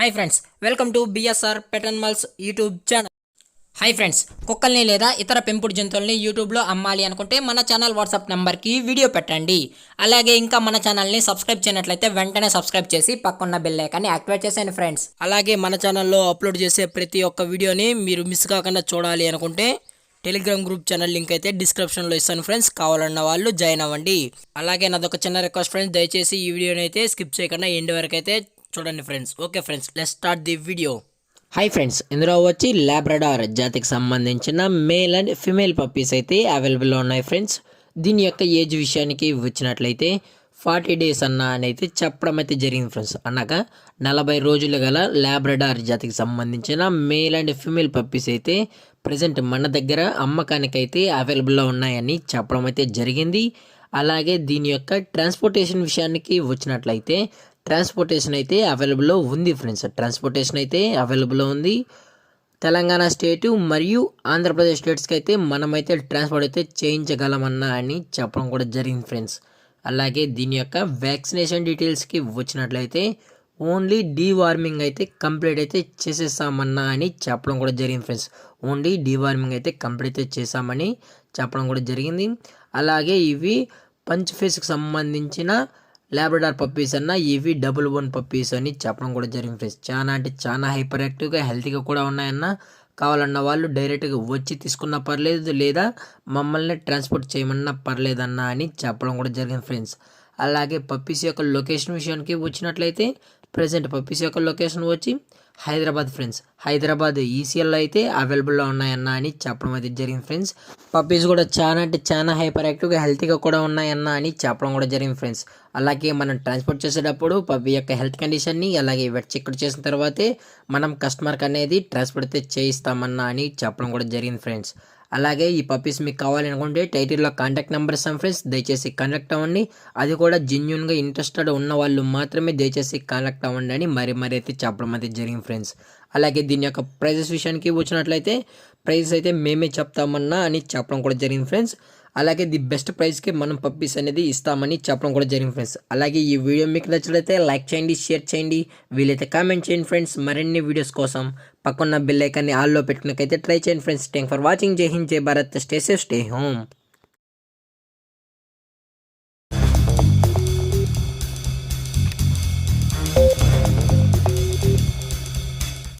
Hi friends, welcome to BSR pet animals YouTube channel. Hi friends, కుక్కల్ని లేదా ఇతర పెంపుడు జంతువుల్ని యూట్యూబ్లో అమ్మాలి అనుకుంటే మన ఛానల్ వాట్సాప్ నెంబర్కి వీడియో పెట్టండి. అలాగే ఇంకా మన ఛానల్ని సబ్స్క్రైబ్ చేయనట్లయితే వెంటనే సబ్స్క్రైబ్ చేసి పక్కన్న బెల్ ఐకాన్ని యాక్టివేట్ చేసేయండి ఫ్రెండ్స్. అలాగే మన ఛానల్లో అప్లోడ్ చేసే ప్రతి ఒక్క వీడియోని మీరు మిస్ కాకుండా చూడాలి అనుకుంటే టెలిగ్రామ్ గ్రూప్ ఛానల్ లింక్ అయితే డిస్క్రిప్షన్లో ఇస్తాను ఫ్రెండ్స్, కావాలన్న వాళ్ళు జాయిన్ అవ్వండి. అలాగే నాదొక చిన్న రిక్వెస్ట్ ఫ్రెండ్స్, దయచేసి ఈ వీడియోని అయితే స్కిప్ చేయకుండా ఎండ్ వరకు అయితే చూడండి friends. Okay friends, let's start the video. Hi friends, ఇందులో వచ్చి లాబ్రడార్ జాతికి సంబంధించిన మేల్ అండ్ ఫిమేల్ పప్పీస్ అయితే అవైలబుల్లో ఉన్నాయి ఫ్రెండ్స్. దీని యొక్క ఏజ్ విషయానికి వచ్చినట్లయితే 40 days అని అయితే చెప్పడం అయితే జరిగింది ఫ్రెండ్స్. అనగా 40 రోజులు గల లాబ్రడార్ జాతికి సంబంధించిన మేల్ అండ్ ఫిమేల్ పప్పీస్ అయితే ప్రజెంట్ మన దగ్గర అమ్మకానికైతే అవైలబుల్లో ఉన్నాయని చెప్పడం అయితే జరిగింది. అలాగే దీని యొక్క ట్రాన్స్పోర్టేషన్ విషయానికి వచ్చినట్లయితే ట్రాన్స్పోర్టేషన్ అయితే అవైలబుల్లో ఉంది ఫ్రెండ్స్. ట్రాన్స్పోర్టేషన్ అయితే అవైలబుల్లో ఉంది. తెలంగాణ స్టేటు మరియు ఆంధ్రప్రదేశ్ స్టేట్స్కి అయితే మనమైతే ట్రాన్స్పోర్ట్ అయితే చేయించగలమన్నా అని చెప్పడం కూడా జరిగింది ఫ్రెండ్స్. అలాగే దీని యొక్క వ్యాక్సినేషన్ డీటెయిల్స్కి వచ్చినట్లయితే ఓన్లీ డీవార్మింగ్ అయితే కంప్లీట్ అయితే చేసేసామన్నా అని చెప్పడం కూడా జరిగింది ఫ్రెండ్స్. ఓన్లీ డీవార్మింగ్ అయితే కంప్లీట్ అయితే చేసామని చెప్పడం కూడా జరిగింది. అలాగే ఇవి పంచ్ ఫేస్కి సంబంధించిన లాబ్రడార్ పప్పీస్ అన్న ఇవి 1 పప్పీస్ అని చెప్పడం కూడా జరిగింది ఫ్రెండ్స్. చాలా అంటే చాలా హైపర్ యాక్టివ్గా హెల్తీగా కూడా ఉన్నాయన్న. కావాలన్న వాళ్ళు డైరెక్ట్గా వచ్చి తీసుకున్నా పర్లేదు, లేదా మమ్మల్ని ట్రాన్స్పోర్ట్ చేయమన్నా పర్లేదన్నా అని చెప్పడం కూడా జరిగింది ఫ్రెండ్స్. అలాగే పప్పీస్ యొక్క లొకేషన్ విషయానికి వచ్చినట్లయితే ప్రజెంట్ పప్పీస్ యొక్క లొకేషన్ వచ్చి హైదరాబాద్ ఫ్రెండ్స్. హైదరాబాద్ ఈసీఎల్లో అయితే అవైలబుల్లో ఉన్నాయన్న అని చెప్పడం అయితే జరిగింది ఫ్రెండ్స్. పప్పీస్ కూడా చాలా అంటే చాలా హైపర్ యాక్టివ్గా హెల్తీగా కూడా ఉన్నాయన్న అని చెప్పడం కూడా జరిగింది ఫ్రెండ్స్. అలాగే మనం ట్రాన్స్పోర్ట్ చేసేటప్పుడు పప్పీ యొక్క హెల్త్ కండిషన్ని అలాగే వెట్ చెక్ చేసిన తర్వాతే మనం కస్టమర్కి అనేది ట్రాన్స్పోర్ట్ అయితే చేయిస్తామన్నా అని చెప్పడం కూడా జరిగింది ఫ్రెండ్స్. అలాగే ఈ పప్పీస్ మీకు కావాలనుకుంటే టైటిల్లో కాంటాక్ట్ నెంబర్ ఇస్తాం ఫ్రెండ్స్, దయచేసి కాంటాక్ట్ అవ్వండి. అది కూడా జెన్యూన్గా ఇంట్రెస్టెడ్ ఉన్న వాళ్ళు మాత్రమే దయచేసి కాంటాక్ట్ అవ్వండి అని మరి అయితే చెప్పడం అయితే జరిగింది ఫ్రెండ్స్. అలాగే దీని యొక్క ప్రైజెస్ విషయానికి వచ్చినట్లయితే ప్రైస్ అయితే మేమే చెప్తామన్నా అని చెప్పడం కూడా జరిగింది ఫ్రెండ్స్. అలాగే ది బెస్ట్ ప్రైస్కి మనం పప్పీస్ అనేది ఇస్తామని చెప్పడం కూడా జరిగింది ఫ్రెండ్స్. అలాగే ఈ వీడియో మీకు నచ్చినట్లయితే లైక్ చేయండి, షేర్ చేయండి, వీలైతే కామెంట్ చేయండి ఫ్రెండ్స్. మరిన్ని వీడియోస్ కోసం పక్కన్న బెల్ ఐకాన్ని ఆల్లో పెట్టుకునేకైతే ట్రై చేయండి ఫ్రెండ్స్. Thank for watching. జై హింద్, జై Bharat, stay safe, stay home.